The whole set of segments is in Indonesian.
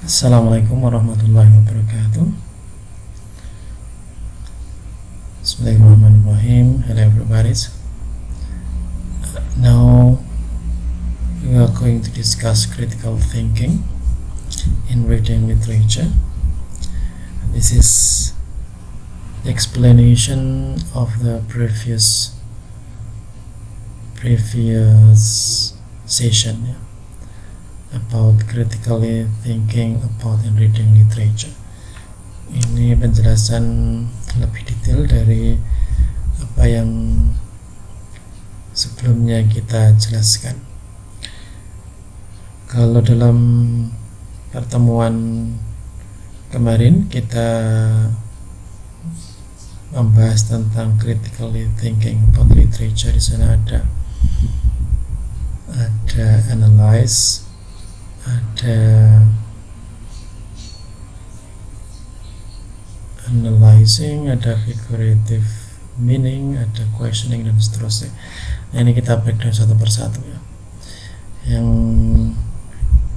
Assalamualaikum warahmatullahi wabarakatuh. Bismillahirrahmanirrahim. Hello everybody. Now we are going to discuss critical thinking in reading literature. This is the explanation of the previous session about critically thinking about in reading literature. Ini penjelasan lebih detail dari apa yang sebelumnya kita jelaskan. Kalau dalam pertemuan kemarin kita membahas tentang critically thinking about literature. Di sana ada analyze, ada analyzing, ada figurative meaning, ada questioning dan seterusnya. Nah, ini kita breakdown satu persatu ya. Yang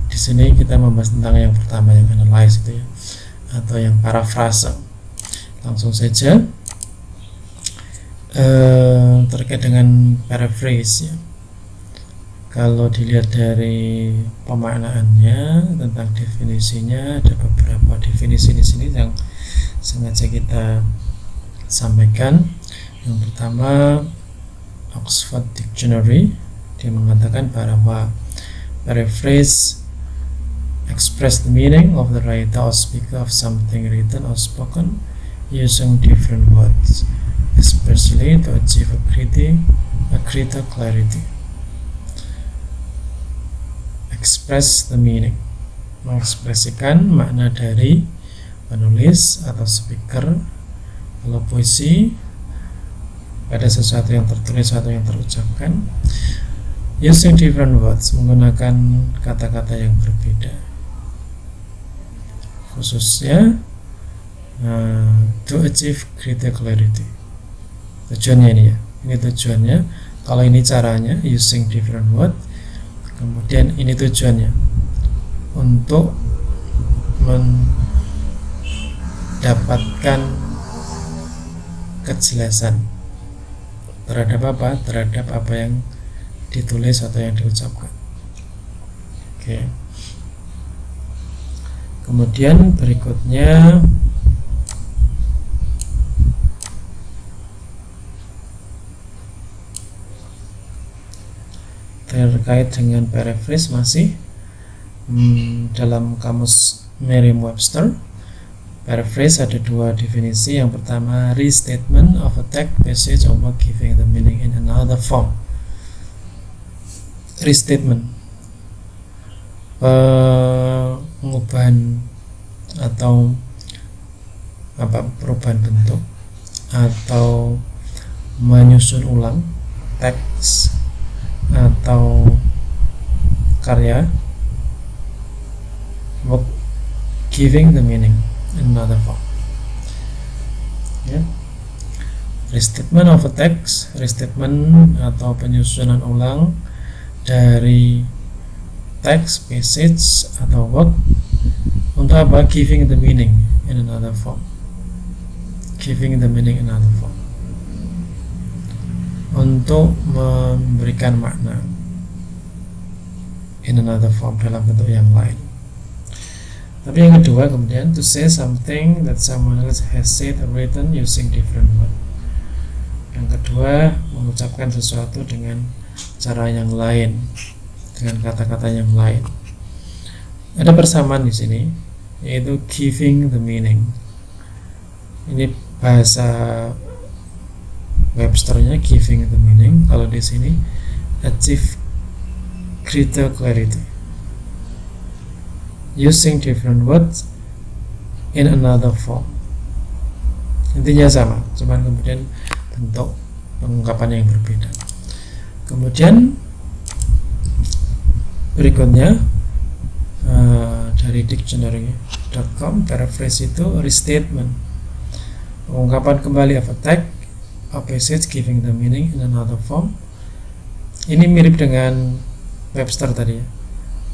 di sini kita membahas tentang yang pertama, yang analyze itu ya, atau yang paraphrase. Langsung saja terkait dengan paraphrase ya. Kalau dilihat dari pemaknaannya tentang definisinya, ada beberapa definisi di sini yang sengaja kita sampaikan. Yang pertama, Oxford Dictionary, dia mengatakan bahwa paraphrase express the meaning of the writer or speaker of something written or spoken using different words, especially to achieve a greater clarity. Express the meaning, mengekspresikan makna dari penulis atau speaker. Kalau puisi, pada sesuatu yang tertulis atau yang terucapkan, using different words, menggunakan kata-kata yang berbeda, khususnya to achieve greater clarity. Tujuannya ini ya, ini tujuannya. Kalau ini caranya, using different words. Kemudian ini tujuannya untuk mendapatkan kejelasan terhadap apa? Terhadap apa yang ditulis atau yang diucapkan. Oke. Kemudian berikutnya terkait dengan paraphrase masih dalam kamus Merriam-Webster. Paraphrase ada dua definisi. Yang pertama, restatement of a text, passage, or work giving the meaning in another form. Restatement, pengubahan atau perubahan bentuk atau menyusun ulang teks atau karya, work giving the meaning in another form. Restatement of a text, restatement atau penyusunan ulang dari teks, passage atau work untuk apa? Giving the meaning in another form. Giving the meaning in another form, untuk memberikan makna in another form, dalam bentuk yang lain. Tapi yang kedua kemudian, to say something that someone else has said or written using different words. Yang kedua, mengucapkan sesuatu dengan cara yang lain, dengan kata-kata yang lain. Ada persamaan di sini, yaitu giving the meaning. Ini bahasa Websternya giving the meaning. Kalau di sini achieve greater clarity, using different words in another form. Intinya sama, cuman kemudian bentuk pengungkapan yang berbeda. Kemudian berikutnya dari dictionary.com, paraphrase itu restatement, pengungkapan kembali of a text, a passage giving the meaning in another form. Ini mirip dengan Webster tadi ya.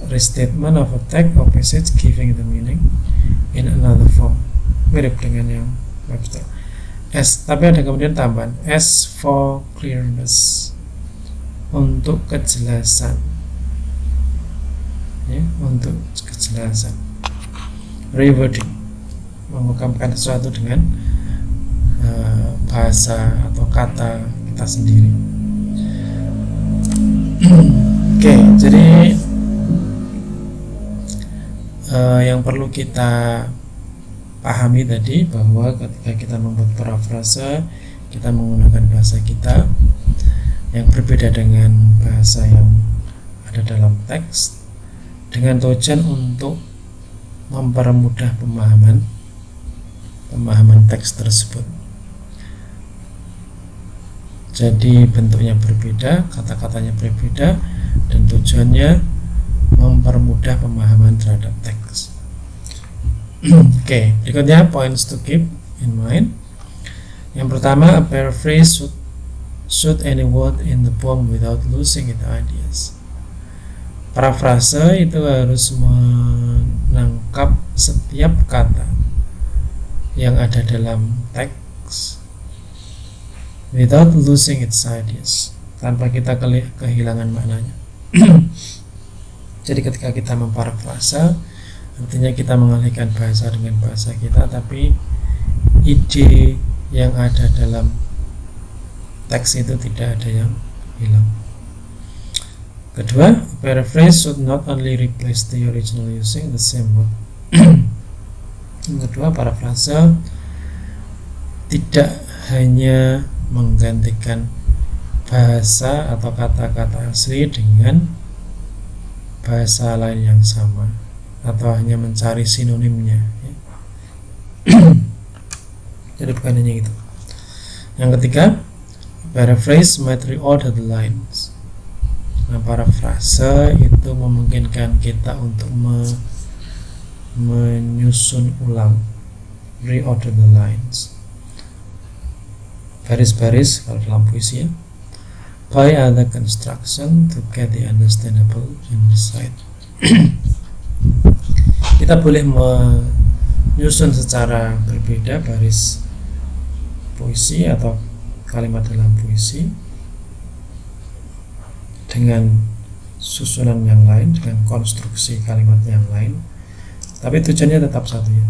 restatement of a text or passage giving the meaning in another form. Mirip dengan yang Webster. S, tapi ada kemudian tambahan S for clearness, untuk kejelasan, ya, untuk kejelasan. Rewording, mengungkapkan sesuatu dengan bahasa atau kata kita sendiri. Oke, jadi yang perlu kita pahami tadi bahwa ketika kita membuat parafrase, kita menggunakan bahasa kita yang berbeda dengan bahasa yang ada dalam teks dengan tujuan untuk mempermudah pemahaman teks tersebut. Jadi bentuknya berbeda, kata-katanya berbeda, dan tujuannya mempermudah pemahaman terhadap teks. Oke, berikutnya points to keep in mind. Yang pertama, a paraphrase should any word in the poem without losing its ideas. Parafrase itu harus menangkap setiap kata yang ada dalam teks without losing its ideas, tanpa kita kehilangan maknanya. Jadi ketika kita memparafrase, artinya kita mengalihkan bahasa dengan bahasa kita, tapi ide yang ada dalam teks itu tidak ada yang hilang. Kedua, paraphrase should not only replace the original using the same word. Yang kedua, paraphrase tidak hanya menggantikan bahasa atau kata-kata asli dengan bahasa lain yang sama, atau hanya mencari sinonimnya, ya. Jadi bukan hanya itu. Yang ketiga, paraphrase might reorder the lines. Nah, paraphrase itu memungkinkan kita untuk menyusun ulang, reorder the lines, baris-baris kalau dalam puisi, ya, by other construction to get the understandable insight. Kita boleh menyusun secara berbeda baris puisi atau kalimat dalam puisi dengan susunan yang lain, dengan konstruksi kalimat yang lain, tapi tujuannya tetap satu, ya,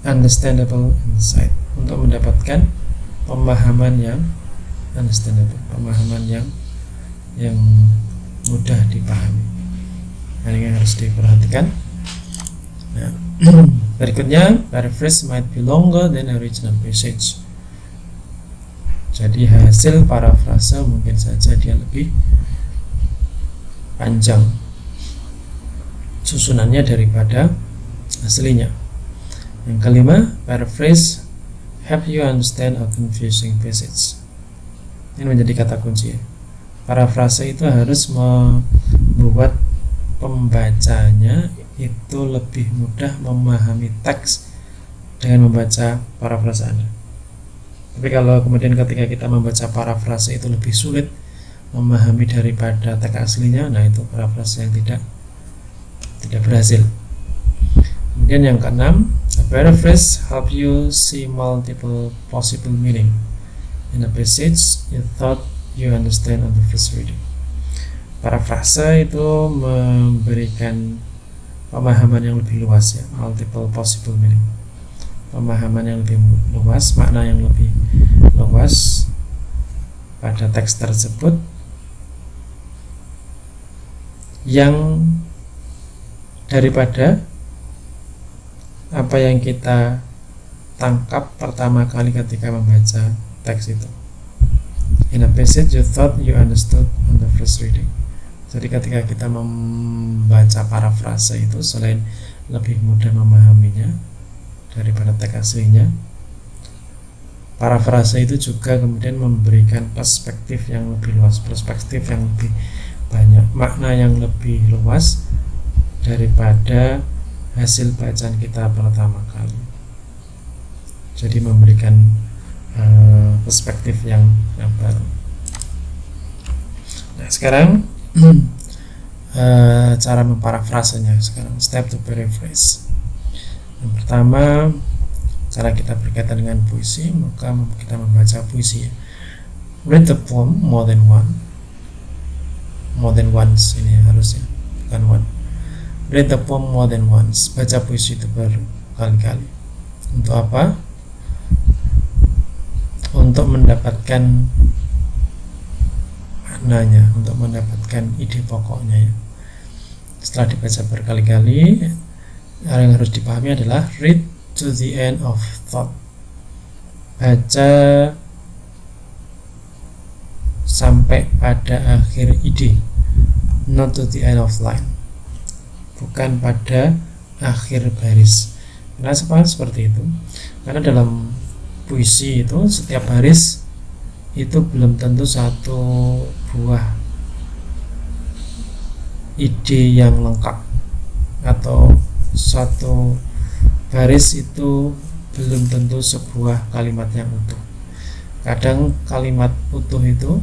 understandable insight, untuk mendapatkan pemahaman yang understandable, pemahaman yang mudah dipahami. Nah, ini yang harus diperhatikan. Nah, berikutnya, paraphrase might be longer than original passage. Jadi hasil parafrase mungkin saja dia lebih panjang susunannya daripada aslinya. Yang kelima, paraphrase help you understand a confusing passage. Ini menjadi kata kunci, ya. Parafrase itu harus membuat pembacanya itu lebih mudah memahami teks dengan membaca parafrase Anda. Tapi kalau kemudian ketika kita membaca parafrase itu lebih sulit memahami daripada teks aslinya, nah itu parafrase yang tidak berhasil. Kemudian yang keenam, a paraphrase help you see multiple possible meaning in a passage you thought you understand on the first reading. Parafrase itu memberikan pemahaman yang lebih luas, ya, multiple possible meaning, pemahaman yang lebih luas, makna yang lebih luas pada teks tersebut yang daripada apa yang kita tangkap pertama kali ketika membaca teks itu. In a passage you thought you understood on the first reading. Jadi ketika kita membaca parafrase itu, selain lebih mudah memahaminya daripada teks aslinya, parafrase itu juga kemudian memberikan perspektif yang lebih luas, perspektif yang lebih banyak, makna yang lebih luas daripada hasil bacaan kita pertama kali. Jadi memberikan perspektif yang baru. Nah, sekarang cara memparafrasenya sekarang. Step to paraphrase. Yang pertama, cara kita berkaitan dengan puisi, maka kita membaca puisi. Read the poem more than once, ini harusnya bukan one. Read the poem more than once. Baca puisi itu berkali-kali. Untuk apa? Untuk mendapatkan maknanya, untuk mendapatkan ide pokoknya ya. Setelah dibaca berkali-kali, yang harus dipahami adalah read to the end of thought. Baca sampai pada akhir ide, not to the end of line, bukan pada akhir baris. Kenapa seperti itu? Karena dalam puisi itu setiap baris itu belum tentu satu buah ide yang lengkap, atau satu baris itu belum tentu sebuah kalimat yang utuh. Kadang kalimat utuh itu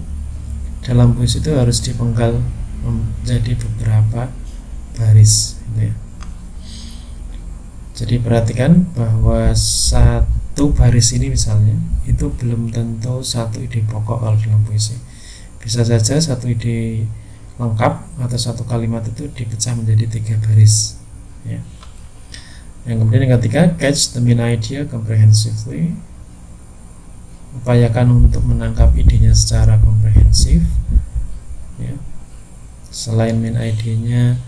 dalam puisi itu harus dipenggal menjadi beberapa baris gitu ya. Jadi perhatikan bahwa satu baris ini misalnya itu belum tentu satu ide pokok kalau dalam puisi. Bisa saja satu ide lengkap atau satu kalimat itu dipecah menjadi 3 baris ya. Yang kemudian yang ketiga, catch the main idea comprehensively. Upayakan untuk menangkap idenya secara komprehensif ya. Selain main idenya,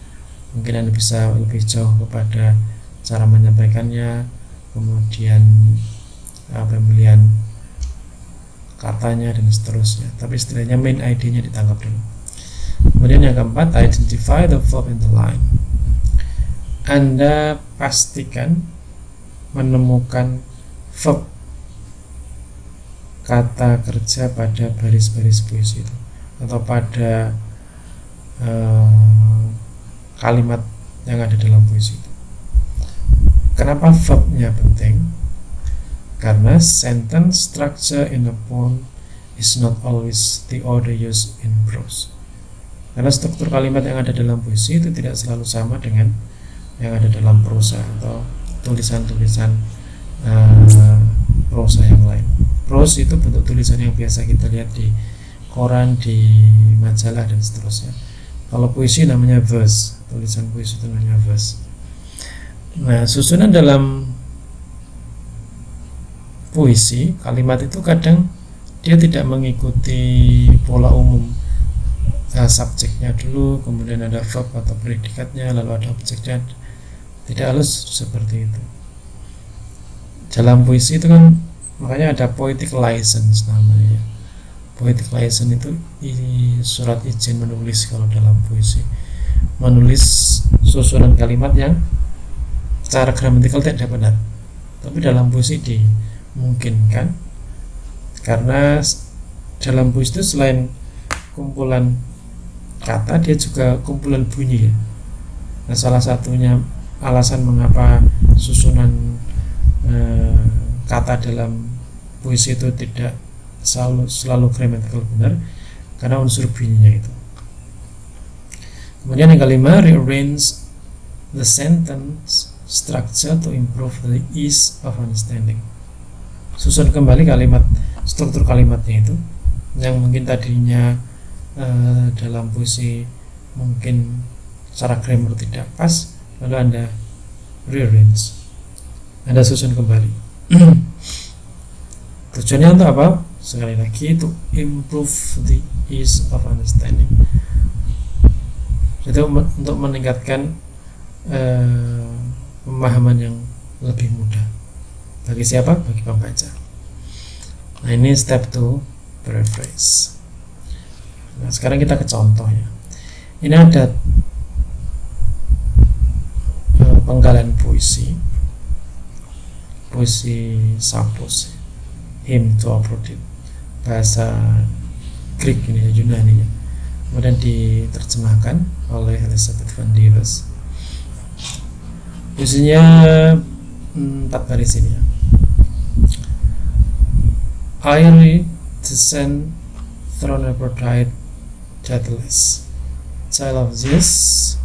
mungkin Anda bisa lebih jauh kepada cara menyampaikannya, kemudian pemilihan katanya dan seterusnya. Tapi setidaknya main idenya ditangkap dulu. Kemudian yang keempat, identify the verb in the line. Anda pastikan menemukan verb, kata kerja pada baris-baris puisi itu, atau pada kalimat yang ada dalam puisi itu. Kenapa verbnya penting? Karena sentence structure in a poem is not always the order used in prose. Karena struktur kalimat yang ada dalam puisi itu tidak selalu sama dengan yang ada dalam prosa atau tulisan-tulisan prosa yang lain. Prose itu bentuk tulisan yang biasa kita lihat di koran, di majalah dan seterusnya. Kalau puisi namanya verse, tulisan puisi itu namanya verse. Nah, susunan dalam puisi, kalimat itu kadang dia tidak mengikuti pola umum. Subjeknya dulu, kemudian ada verb atau predikatnya, lalu ada objeknya. Tidak harus seperti itu. Dalam puisi itu kan makanya ada poetic license namanya. Poetic license itu surat izin menulis kalau dalam puisi. Menulis susunan kalimat yang secara gramatikal tidak benar. Tapi dalam puisi dimungkinkan, karena dalam puisi itu selain kumpulan kata, dia juga kumpulan bunyi ya. Nah, salah satunya alasan mengapa susunan kata dalam puisi itu tidak selalu gramatikal benar, karena unsur bunyinya itu. Kemudian yang kelima, rearrange the sentence structure to improve the ease of understanding. Susun kembali kalimat, struktur kalimatnya itu yang mungkin tadinya dalam puisi mungkin secara grammar tidak pas, lalu Anda rearrange, Anda susun kembali. Tujuannya untuk apa? Sekali lagi, to improve the ease of understanding. Jadi untuk meningkatkan pemahaman yang lebih mudah. Bagi siapa? Bagi pembaca. Nah, ini step 2, paraphrase. Nah, sekarang kita ke contohnya. Ini ada penggalan puisi Sappos, Hymn to Aphrodite, bahasa Greek ini, Yunani. Kemudian diterjemahkan oleh Elizabeth van Dives. Puisinya 4 baris ini ya. I descend throne Aphrodite, deathless. child of Zeus,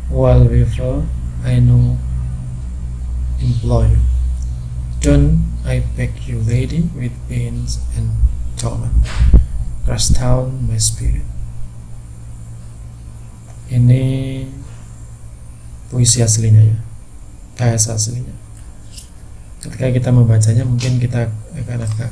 while weaver I know employ you. Don't I beg you, lady, with pains and torment, crush down my spirit. Ini puisi aslinya ya, bahasa aslinya. Ketika kita membacanya mungkin kita akan agak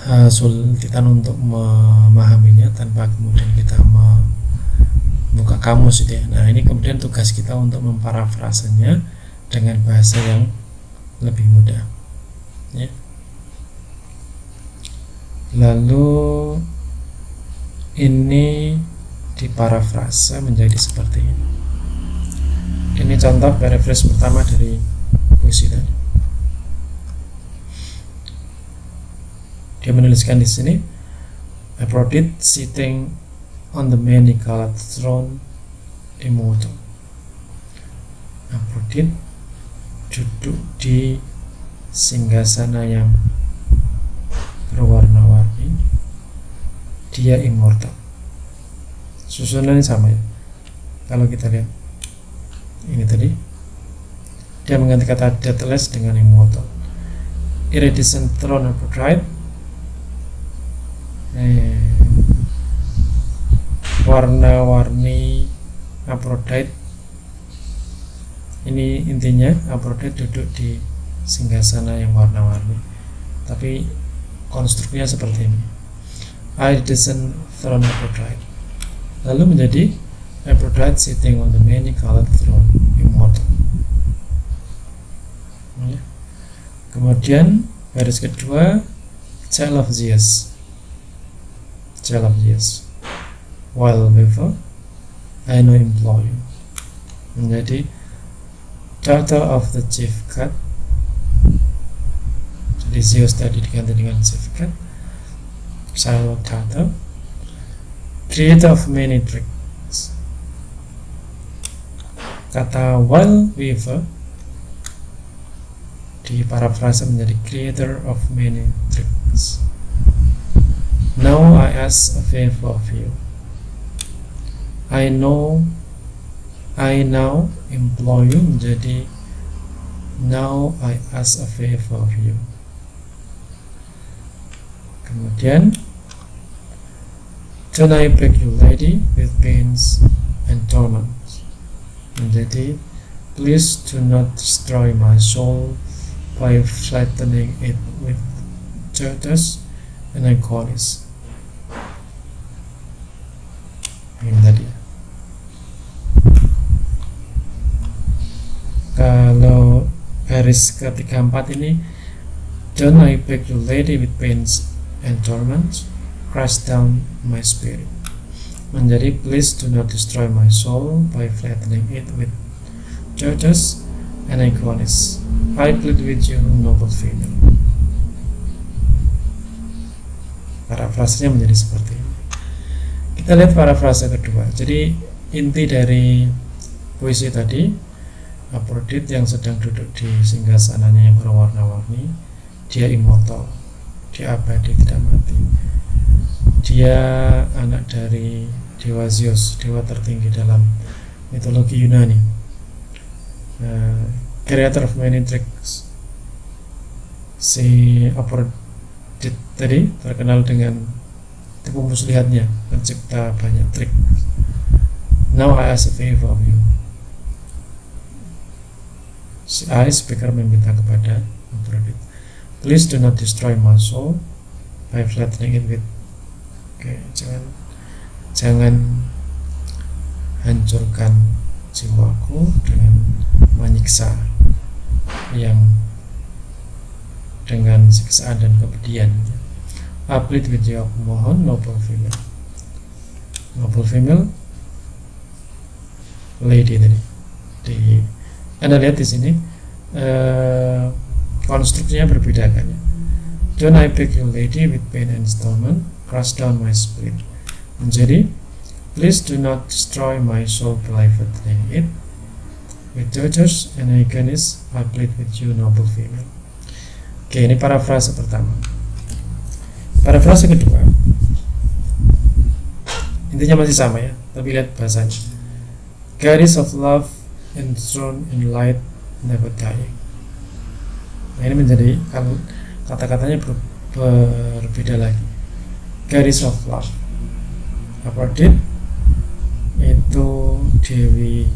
kesulitan untuk memahaminya tanpa kemudian kita membuka kamus gitu ya. Nah, ini kemudian tugas kita untuk memparafrasenya dengan bahasa yang lebih mudah ya. Lalu ini diparafrase menjadi seperti ini. Ini contoh paraphrase pertama dari puisi tadi. Dia menuliskan di sini, Aphrodite sitting on the many-colored throne, immortal. Aphrodite duduk di singgasana yang berwarna-warni, dia immortal. Susunannya sama ya. Kalau kita lihat ini tadi, dia mengganti kata deathless dengan immortal. Iridescent throne of Aphrodite, warna-warni Aphrodite. Ini intinya Aphrodite duduk di singgasana yang warna-warni, tapi konstruksinya seperti ini. Iridescent throne of Aphrodite, lalu menjadi Aphrodite sitting on the many-colored throne, immortal. Kemudian baris kedua, child of Zeus, child of Zeus, while weaver I know employ you, menjadi daughter of the chief god. Jadi Zeus tadi diganti dengan chief god, child daughter, creator of many tricks. Kata while weaver diparafrase menjadi creator of many tricks. Now I ask a favor of you. I now employ you, menjadi now I ask a favor of you. Kemudian don't I beg you, lady, with pains and torments, menjadi please do not destroy my soul by flattening it with tortoise and agonis. Ini tadi. Kalau baris ke-34 ini, don't I beg you, lady, with pains and torments, crush down my spirit, menjadi please do not destroy my soul by flattening it with tortoise and agonis. I plead with you, noble female. Parafrasenya menjadi seperti ini. Kita lihat parafrase kedua. Jadi inti dari puisi tadi, Aphrodite yang sedang duduk di singgasananya yang berwarna-warni, dia immortal, dia abadi, tidak mati. Dia anak dari dewa Zeus, dewa tertinggi dalam mitologi Yunani, creator of many tricks. Si Aphrodite tadi terkenal dengan tipu muslihatnya, pencipta banyak trik. Now I ask a favor of you. Si speaker meminta kepada Aphrodite, please do not destroy my soul by flattening it with. Jangan hancurkan jiwaku dengan menyiksa yang dengan siksaan dan kepedihan. I plead with you, aku mohon, noble female. Noble female, lady tadi. Anda lihat di sini konstruksinya berbeda kan ya. Don't I beg you, lady, with pain and torment, crush down my spirit, menjadi please do not destroy my soul by flattening it with tortures and agonis. I plead with you, noble female. Oke, ini parafrase pertama. Parafrase kedua, ini intinya masih sama ya, tapi lihat bahasanya. Goddess of love enthroned in light, never dying. Nah, ini menjadi kata-katanya berbeda lagi. Goddess of love, Aphrodite itu dewi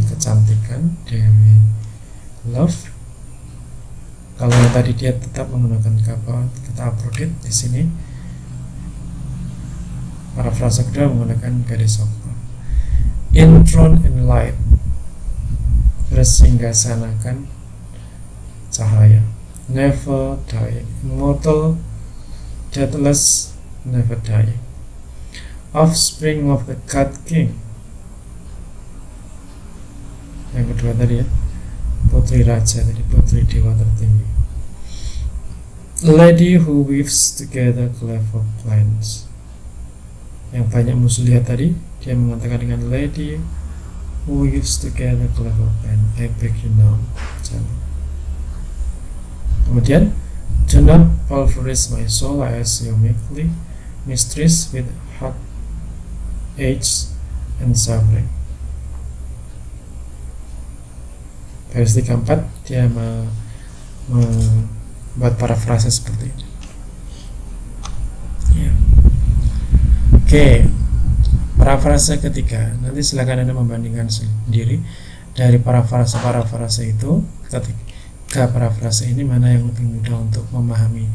kecantikan, dewi love. Kalau yang tadi dia tetap menggunakan kata Aphrodite, di sini parafrase kedua menggunakan goddess of love. Enthroned in light, bersinggasanakan cahaya. Never dying, immortal, deathless, never dying. Offspring of the God King. Yang kedua tadi ya, putri raja, tadi putri dewa tertinggi. Lady who weaves together clever plans. Yang banyak musuh lihat tadi, dia mengatakan dengan lady who weaves together clever plans. I beg you now. Kemudian, do not pulverize my soul as your meekly mistress with hard age and suffering. Baris 34 dia membuat parafrase seperti ini. Ya. Oke, parafrase ketiga. Nanti silakan Anda membandingkan sendiri dari parafrase itu. Ketiga parafrase ini mana yang lebih mudah untuk memahami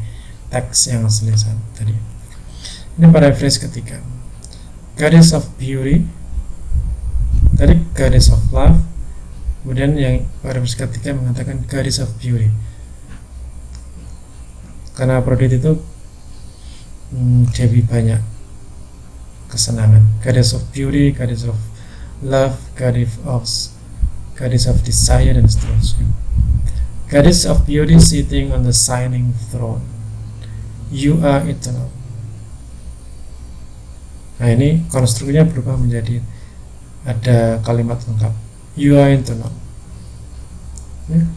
teks yang asli tadi. Ini parafrase ketiga. Goddess of beauty, tadi goddess of love. Kemudian yang parafrase ketiga mengatakan goddess of beauty, karena Aphrodite itu dewi banyak kesenangan. Goddess of beauty, goddess of love, goddess of desire, dan seterusnya. Goddess of beauty sitting on the shining throne, you are eternal. Nah, ini konstruksinya berubah menjadi ada kalimat lengkap, you are eternal.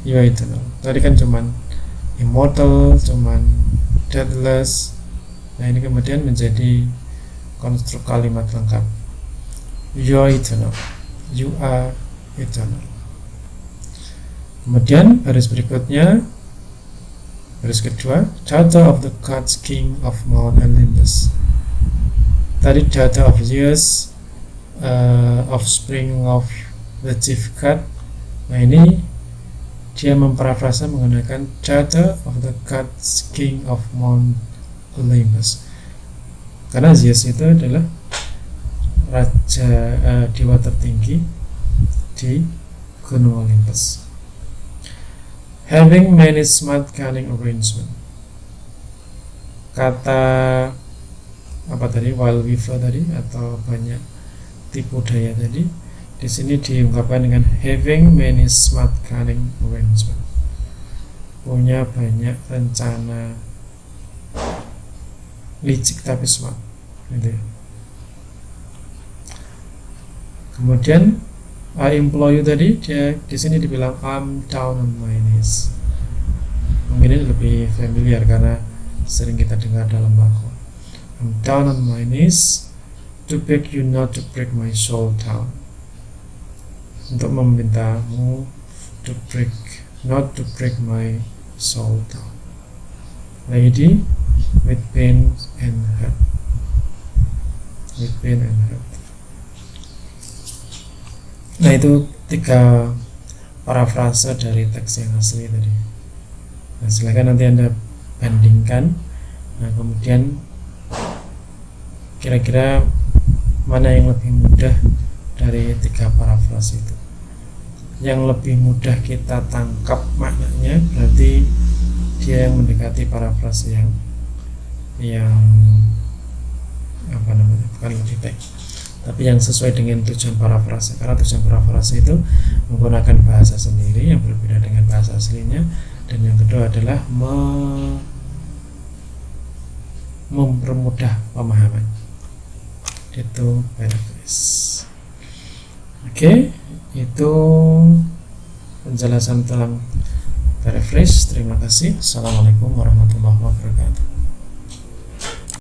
You are eternal. Tadi kan cuman immortal, cuman deathless. Nah, ini kemudian menjadi konstruk kalimat lengkap, you are eternal, you are eternal. Kemudian baris berikutnya, baris kedua, daughter of the gods, king of Mount Olympus. Tadi daughter of Zeus, offspring of the chief god. Nah, ini dia memparafrase menggunakan daughter of the gods, king of Mount Olympus. Karena Zeus itu adalah raja dewa tertinggi di Gunung Olympus. Having many smart cunning arrangement. Kata apa tadi, wild weaver tadi atau banyak tipu daya tadi, di sini diungkapkan dengan having many smart cunning arrangement. Punya banyak rencana licik tapi smart, gitu ya. Kemudian I employ you tadi, dia di sini dibilang I'm down on my knees. Mungkin ini lebih familiar karena sering kita dengar dalam lagu. I'm down on my knees to beg you not to break my soul down. Untuk memintamu not to break my soul down. Lady with pain and hurt. With pain and hurt. Nah, itu 3 parafrase dari teks yang asli tadi. Nah, silakan nanti Anda bandingkan. Nah, kemudian kira-kira mana yang lebih mudah dari 3 parafrase itu. Yang lebih mudah kita tangkap maknanya berarti dia yang mendekati parafrase yang apa namanya, bukan lebih baik, tapi yang sesuai dengan tujuan parafrase. Karena tujuan parafrase itu menggunakan bahasa sendiri yang berbeda dengan bahasa aslinya, dan yang kedua adalah mempermudah pemahaman. Itu paraphrase. Oke, itu penjelasan tentang paraphrase. Terima kasih. Assalamualaikum warahmatullahi wabarakatuh.